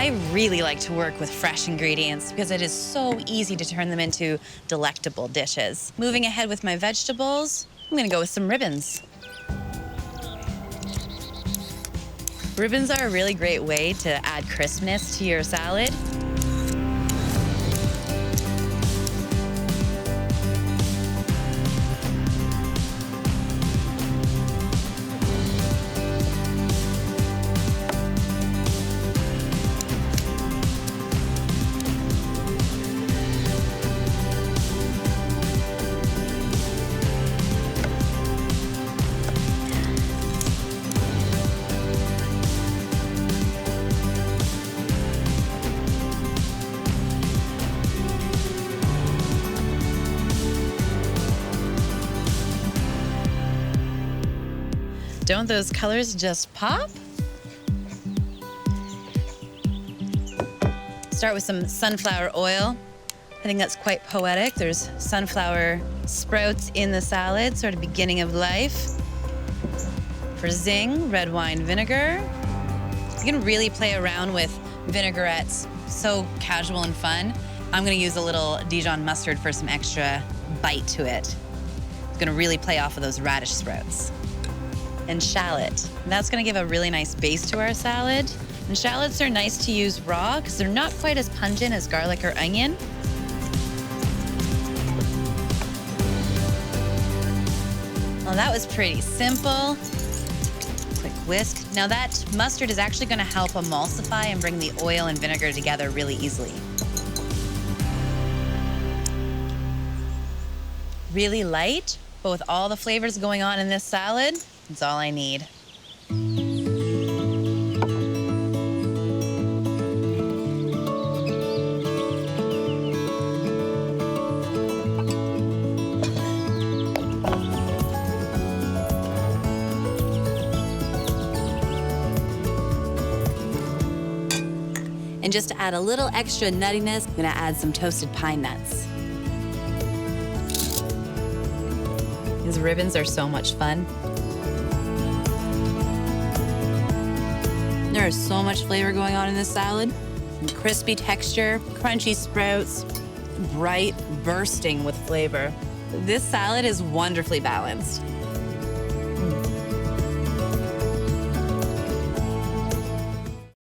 I really like to work with fresh ingredients because it is so easy to turn them into delectable dishes. Moving ahead with my vegetables, I'm gonna go with some ribbons. Ribbons are a really great way to add crispness to your salad. Don't those colors just pop? Start with some sunflower oil. I think that's quite poetic. There's sunflower sprouts in the salad, sort of beginning of life. For zing, red wine vinegar. You can really play around with vinaigrettes, so casual and fun. I'm gonna use a little Dijon mustard for some extra bite to it. It's gonna really play off of those radish sprouts. And shallot. And that's gonna give a really nice base to our salad. And shallots are nice to use raw because they're not quite as pungent as garlic or onion. Well, that was pretty simple. Quick whisk. Now that mustard is actually gonna help emulsify and bring the oil and vinegar together really easily. Really light, but with all the flavors going on in this salad, it's all I need. And just to add a little extra nuttiness, I'm gonna add some toasted pine nuts. These ribbons are so much fun. There is so much flavor going on in this salad. Crispy texture, crunchy sprouts, bright, bursting with flavor. This salad is wonderfully balanced.